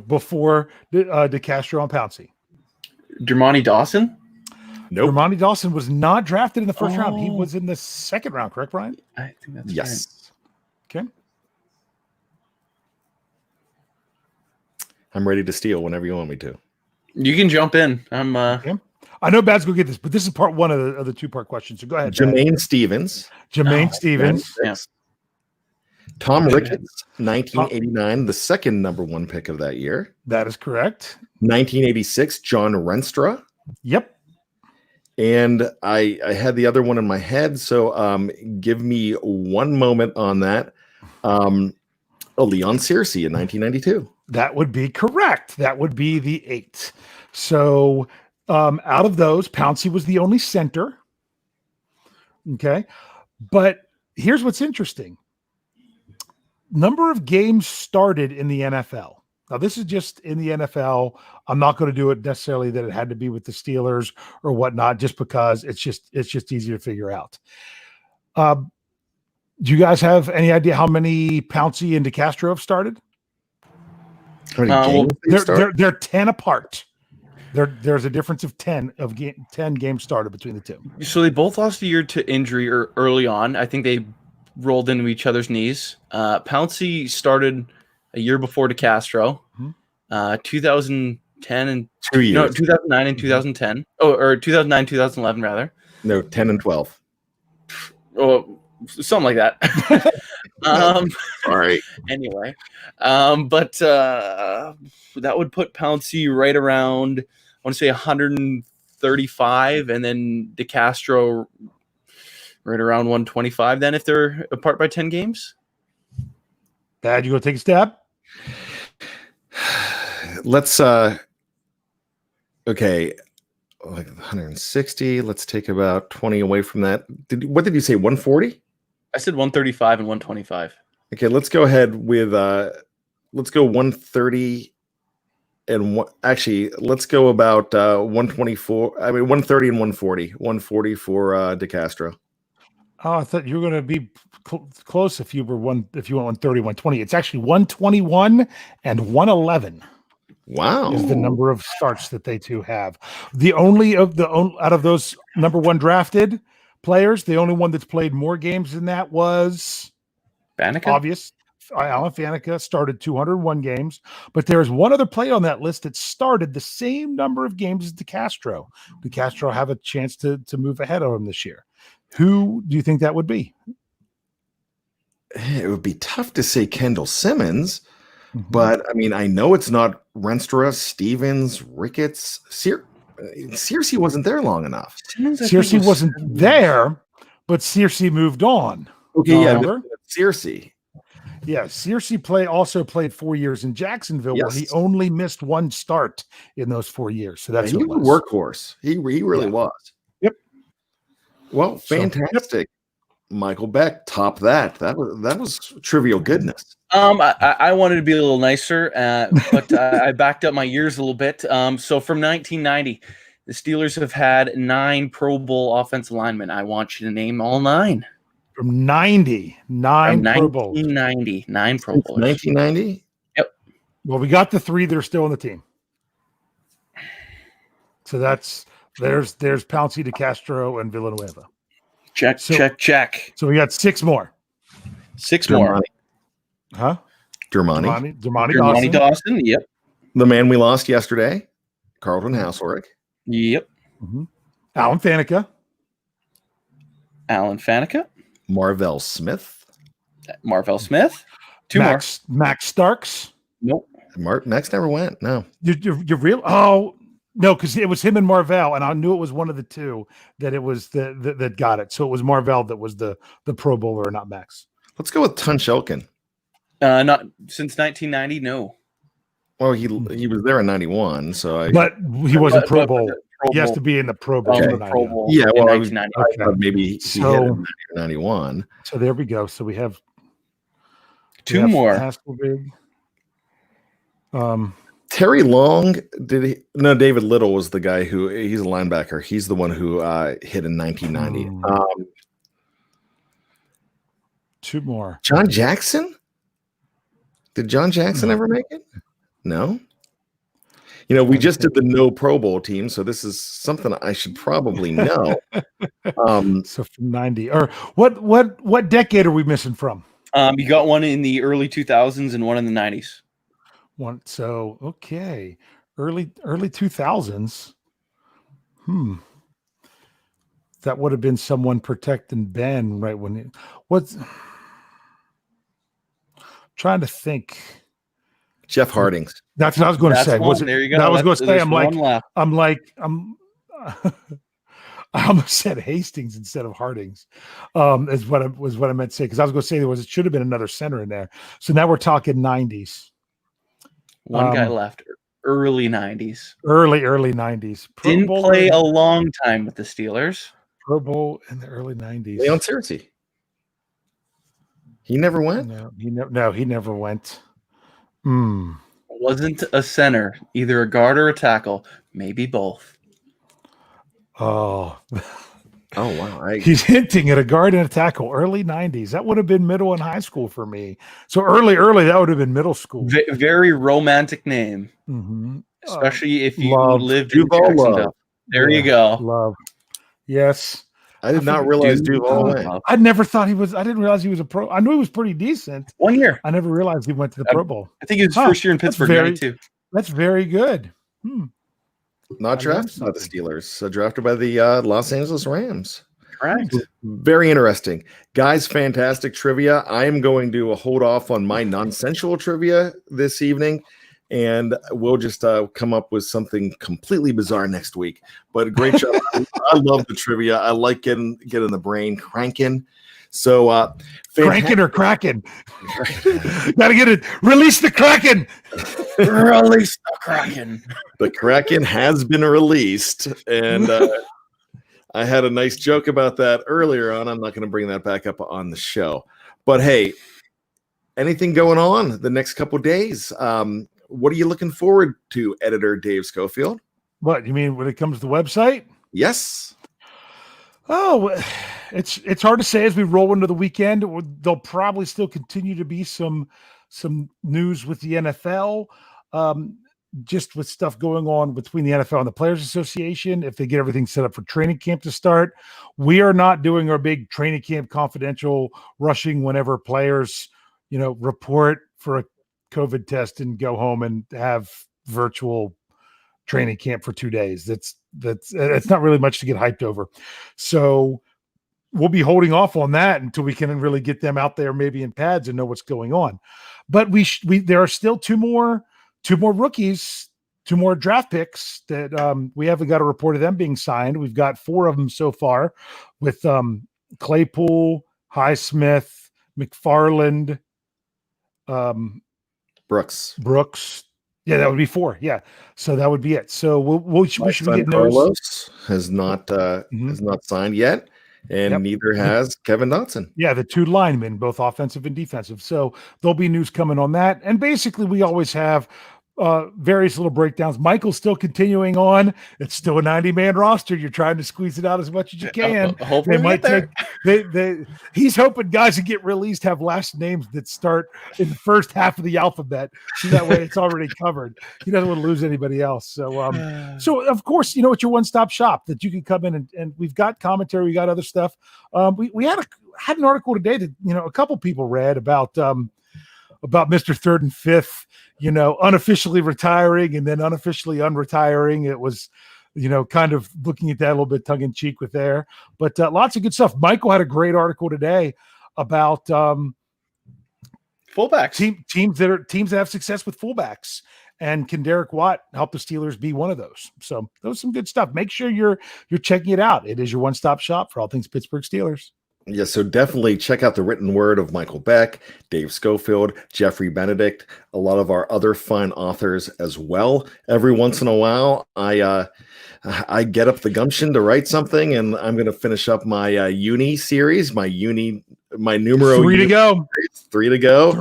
before DeCastro and Pouncey. Dermontti Dawson. Nope. Dermontti Dawson was not drafted in the first round. He was in the second round, correct, Brian? I think that's yes. Right. Okay. I'm ready to steal whenever you want me to. You can jump in. Okay. I know Bad's going to get this, but this is part 1 of the 2-part question. So go ahead. Jermaine Stevens. Stevens. Yeah. Tom Ricketts, 1989, the second number 1 pick of that year. That is correct. 1986, John Renstra. Yep. And I had the other one in my head, so give me one moment on that. Leon Searcy in 1992. That would be correct. That would be the 8. So out of those, Pouncey was the only center. Okay. But here's what's interesting. Number of games started in the NFL. Now, this is just in the NFL. I'm not going to do it necessarily that it had to be with the Steelers or whatnot, just because it's just easier to figure out. Do you guys have any idea how many Pouncey and DeCastro have started? How many games they're 10 apart. There's a difference of 10 games started between the 2. So they both lost a year to injury early on. I think they rolled into each other's knees. Pouncey started a year before DeCastro, 2010 and 2 years. No, 2009 and 2010. Or 2009, 2011 rather. No, 10 and 12. Oh, something like that. All right. Anyway, but that would put Pouncey right around, I want to say 135, and then DeCastro right around 125. Then, if they're apart by 10 games. Bad, you go take a stab. Let's okay, like 160. Let's take about 20 away from that. What did you say? 140? I said 135 and 125. Okay, let's go ahead with let's go 130 and actually let's go about 124. I mean 130 and 140. 140 for DeCastro. Oh, I thought you were going to be close if you went 130, 120. It's actually 121 and 111. Wow. Is the number of starts that they 2 have. The only out of those number 1 drafted players, the only one that's played more games than that was Faneca? Obvious. Alan Faneca started 201 games, but there's one other player on that list that started the same number of games as DeCastro. DeCastro have a chance to move ahead of him this year. Who do you think that would be? It would be tough to say Kendall Simmons, but I mean, I know it's not Renstra, Stevens, Ricketts. Searcy wasn't there long enough. Searcy wasn't there, but Searcy moved on. Okay, Searcy. Yeah, Searcy also played 4 years in Jacksonville, where he only missed 1 start in those 4 years. So that's he was a workhorse. He really was. Yep. Well, fantastic. Michael Beck, top that. That was trivial goodness. I wanted to be a little nicer, but I backed up my years a little bit. So from 1990, the Steelers have had 9 Pro Bowl offensive linemen. I want you to name all 9. From 90, 9 Pro Bowls. 1990, 9 Pro Bowls. 1990? Yep. Well, we got the 3 that are still on the team. So there's Pouncey, DeCastro, and Villanueva. Check. So we got 6 more. 6 more. Huh? Dermontti Dawson. Yep. The man we lost yesterday, Carlton Hausorick. Yep. Mm-hmm. Alan Faneca. Marvell Smith. 2 more. Max Starks. Nope. Max never went. No. You're real? Oh, no, because it was him and Marvell, and I knew it was one of the two that it was that got it. So it was Marvell that was the Pro Bowler, not Max. Let's go with Tunch Elkin. Not since 1990. No. Well, he was there in 91, so but he wasn't Pro Bowl. He has to be in the Pro Bowl. Okay. Pro Bowl. Yeah, well, in 1990. Okay. Maybe he hit in 91. So there we go. So we have 2 more. Haskelbig. Terry Long, did he? No, David Little was the guy he's a linebacker. He's the one who hit in 1990. 2 more. John Jackson? Did John Jackson ever make it? No. You know, we just did the no Pro Bowl team, so this is something I should probably know. So from 90, or what decade are we missing from? You got one in the early 2000s and one in the 90s. So okay, early 2000s. That would have been someone protecting Ben right when it what's trying to think. Jeff Hardings. That's what I was going to say. Was it? There you go. I was going to say. I almost said Hastings instead of Hardings. Is what I meant to say, because I was going to say it should have been another center in there. So now we're talking 90s. One guy left. Early 90s. Early 90s. Didn't play a long time with the Steelers. Pro Bowl in the early 90s. Leon Searcy. He never went? No, he never went. Wasn't a center, either a guard or a tackle, maybe both. Oh wow! He's hinting at a guard and a tackle. Early 90s. That would have been middle and high school for me. So early, that would have been middle school. Very romantic name, especially if you lived in Jacksonville. There you go. Love. Yes. I did not realize Duval went. I never thought he was. I didn't realize he was a pro. I knew he was pretty decent. 1 year. I never realized he went to the Pro Bowl. I think it was his first year in Pittsburgh. That's very good. Not drafted by the Steelers, drafted by the Los Angeles Rams. Correct. Very interesting. Guys, fantastic trivia. I am going to hold off on my nonsensical trivia this evening, and we'll just come up with something completely bizarre next week. But great job. I love the trivia. I like getting the brain cranking. So cranking or cracking? Gotta get it. Release the Kraken. Release the Kraken. The Kraken has been released, and I had a nice joke about that earlier on. I'm not going to bring that back up on the show. But hey, anything going on the next couple of days? What are you looking forward to, Editor Dave Schofield? What, you mean when it comes to the website? Yes. Oh, it's hard to say as we roll into the weekend. There'll probably still continue to be some news with the NFL, just with stuff going on between the NFL and the Players Association. If they get everything set up for training camp to start, we are not doing our big training camp confidential rushing whenever players, report for a COVID test and go home and have virtual training camp for 2 days. That's not really much to get hyped over. So we'll be holding off on that until we can really get them out there, maybe in pads, and know what's going on. But there are still two more rookies, 2 more draft picks that we haven't got a report of them being signed. We've got 4 of them so far, with Claypool, Highsmith, McFarland, Brooks. Yeah, that would be 4. Yeah, so that would be it. So we should be getting those. Carlos has not signed yet, and neither has Kevin Dotson. Yeah, the 2 linemen, both offensive and defensive. So there'll be news coming on that. And basically, we always have various little breakdowns. Michael's still continuing on. It's still a 90-man roster. You're trying to squeeze it out as much as you can. Hopefully they might take. He's hoping guys that get released have last names that start in the first half of the alphabet, so that way it's already covered. He doesn't want to lose anybody else. So, so of course, it's your one-stop shop that you can come in and we've got commentary, we got other stuff. We had an article today that a couple people read about Mr. Third and Fifth, unofficially retiring and then unofficially unretiring. It was, kind of looking at that a little bit tongue in cheek with there, but lots of good stuff. Michael had a great article today about fullbacks, teams that have success with fullbacks, and can Derek Watt help the Steelers be one of those? So that was some good stuff. Make sure you're checking it out. It is your one-stop shop for all things Pittsburgh Steelers. Yeah, so definitely check out the written word of Michael Beck, Dave Schofield, Jeffrey Benedict, a lot of our other fine authors as well. Every once in a while, I get up the gumption to write something, and I'm going to finish up my uni series, my numero. Three to go. Three to go. Who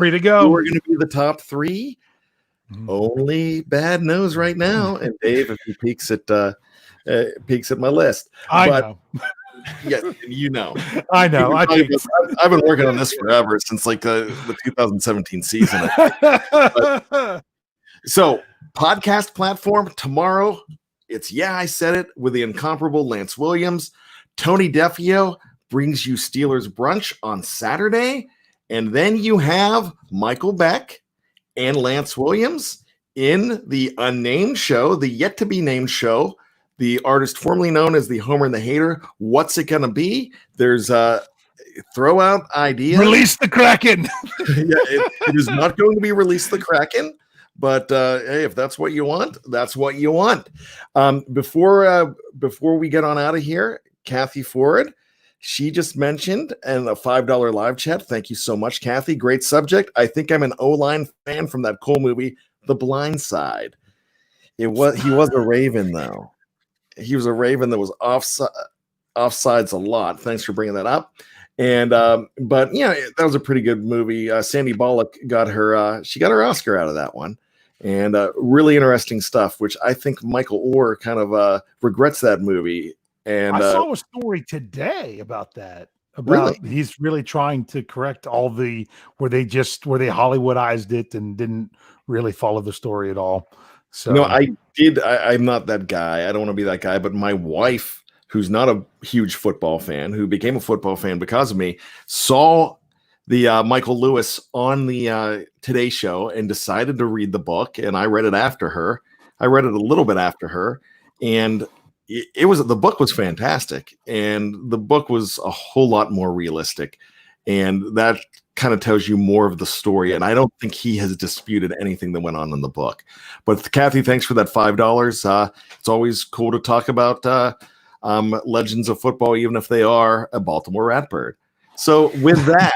are going to be the top three? Only Bad knows right now, and Dave, if he peeks at my list, I know. Yes, I know. I've been working on this forever, since like the 2017 season. So, podcast platform tomorrow. It's I Said It with the incomparable Lance Williams. Tony Defio brings you Steelers brunch on Saturday, and then you have Michael Beck and Lance Williams in the unnamed show, the yet to be named show. The artist formerly known as the Homer and the Hater. What's it going to be? There's throw out ideas. Release the Kraken. It is not going to be Release the Kraken, but hey, if that's what you want, that's what you want. Before we get on out of here, Kathy Ford, she just mentioned and a $5 live chat. Thank you so much, Kathy. Great subject. I think I'm an O-line fan from that cool movie, The Blind Side. He was a Raven though. He was a Raven that was offsides a lot. Thanks for bringing that up. And but that was a pretty good movie. Sandy Bullock got her Oscar out of that one, and really interesting stuff. Which I think Michael Orr kind of regrets that movie. And I saw a story today about that. He's really trying to correct all where they Hollywoodized it and didn't really follow the story at all. So no, I'm not that guy. I don't want to be that guy. But my wife, who's not a huge football fan, who became a football fan because of me, saw the Michael Lewis on the Today Show and decided to read the book. And I read it after her. I read it a little bit after her, and the book was fantastic. And the book was a whole lot more realistic, and that kind of tells you more of the story. And I don't think he has disputed anything that went on in the book. But Kathy, thanks for that $5. It's always cool to talk about legends of football, even if they are a Baltimore Ratbird. So with that,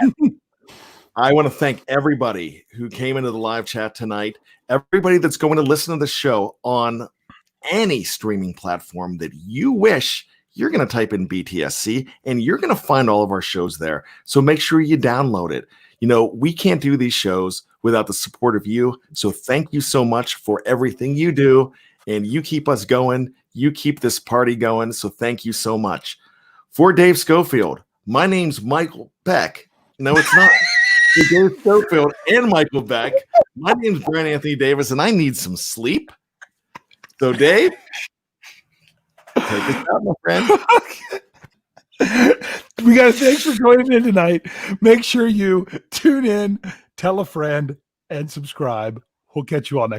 I want to thank everybody who came into the live chat tonight, everybody that's going to listen to the show on any streaming platform that you wish. You're going to type in BTSC and you're going to find all of our shows there. So make sure you download it. We can't do these shows without the support of you. So thank you so much for everything you do. And you keep us going. You keep this party going. So thank you so much. For Dave Schofield, my name's Michael Beck. No, it's not. For Dave Schofield and Michael Beck, my name's Brian Anthony Davis, and I need some sleep. So Dave, take us out, my friend. We got to thanks for joining in tonight. Make sure you tune in, tell a friend, and subscribe. We'll catch you all next